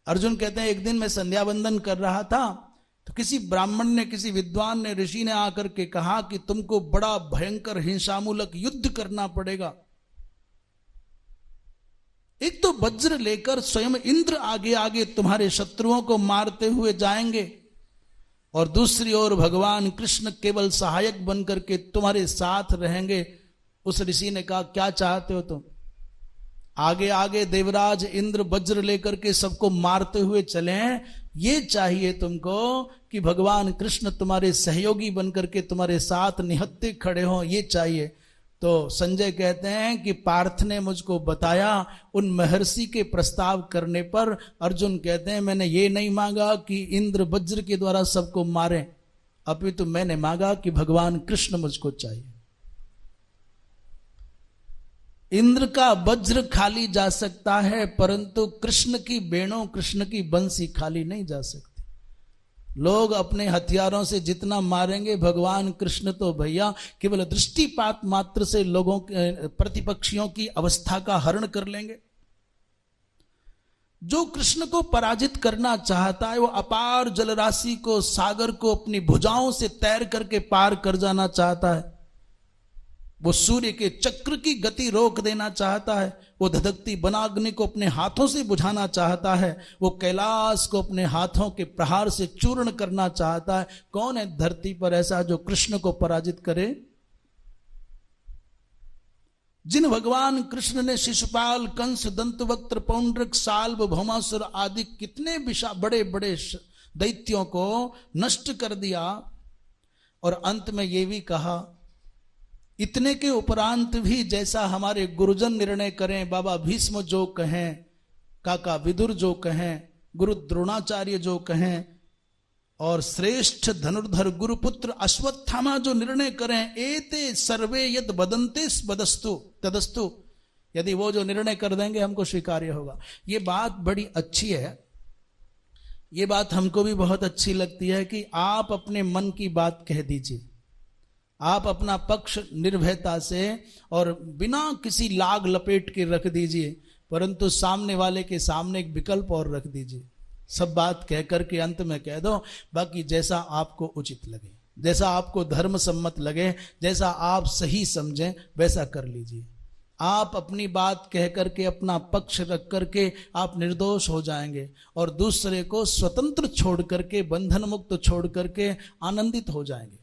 अर्जुन कहते हैं एक दिन मैं संध्या वंदन कर रहा था तो किसी ब्राह्मण ने, किसी विद्वान ने, ऋषि ने आकर के कहा कि तुमको बड़ा भयंकर हिंसामूलक युद्ध करना पड़ेगा। एक तो वज्र लेकर स्वयं इंद्र आगे आगे तुम्हारे शत्रुओं को मारते हुए जाएंगे, और दूसरी ओर भगवान कृष्ण केवल सहायक बनकर के तुम्हारे साथ रहेंगे। उस ऋषि ने कहा क्या चाहते हो तुम? आगे आगे देवराज इंद्र वज्र लेकर के सबको मारते हुए चले, ये चाहिए तुमको कि भगवान कृष्ण तुम्हारे सहयोगी बनकर के तुम्हारे साथ निहत्थे खड़े हों, ये चाहिए। तो संजय कहते हैं कि पार्थ ने मुझको बताया उन महर्षि के प्रस्ताव करने पर। अर्जुन कहते हैं मैंने ये नहीं मांगा कि इंद्र वज्र के द्वारा सबको मारे, अपितु मैंने मांगा कि भगवान कृष्ण मुझको चाहिए। इंद्र का वज्र खाली जा सकता है, परंतु कृष्ण की बेणों, कृष्ण की बंसी खाली नहीं जा सकती। लोग अपने हथियारों से जितना मारेंगे, भगवान कृष्ण तो भैया केवल दृष्टिपात मात्र से लोगों के, प्रतिपक्षियों की अवस्था का हरण कर लेंगे। जो कृष्ण को पराजित करना चाहता है वो अपार जलराशि को, सागर को अपनी भुजाओं से तैर करके पार कर जाना चाहता है। वो सूर्य के चक्र की गति रोक देना चाहता है। वो धधकती वनाग्नि को अपने हाथों से बुझाना चाहता है। वो कैलाश को अपने हाथों के प्रहार से चूर्ण करना चाहता है। कौन है धरती पर ऐसा जो कृष्ण को पराजित करे? जिन भगवान कृष्ण ने शिशुपाल, कंस, दंतवक्त्र, पौंड्रक, साल्व, भौमासुर आदि कितने बड़े बड़े दैत्यों को नष्ट कर दिया, और अंत में ये भी कहा इतने के उपरांत भी जैसा हमारे गुरुजन निर्णय करें, बाबा भीष्म जो कहें, काका विदुर जो कहें, गुरु द्रोणाचार्य जो कहें, और श्रेष्ठ धनुर्धर गुरुपुत्र अश्वत्थामा जो निर्णय करें, एते सर्वे यद वदन्ते वदस्तु तदस्तु, यदि वो जो निर्णय कर देंगे हमको स्वीकार्य होगा। ये बात बड़ी अच्छी है। ये बात हमको भी बहुत अच्छी लगती है कि आप अपने मन की बात कह दीजिए, आप अपना पक्ष निर्भयता से और बिना किसी लाग लपेट के रख दीजिए, परंतु सामने वाले के सामने एक विकल्प और रख दीजिए। सब बात कह करके अंत में कह दो, बाकी जैसा आपको उचित लगे, जैसा आपको धर्म सम्मत लगे, जैसा आप सही समझें वैसा कर लीजिए। आप अपनी बात कह करके, अपना पक्ष रख करके आप निर्दोष हो जाएंगे, और दूसरे को स्वतंत्र छोड़ करके, बंधन मुक्त छोड़ करके आनंदित हो जाएंगे।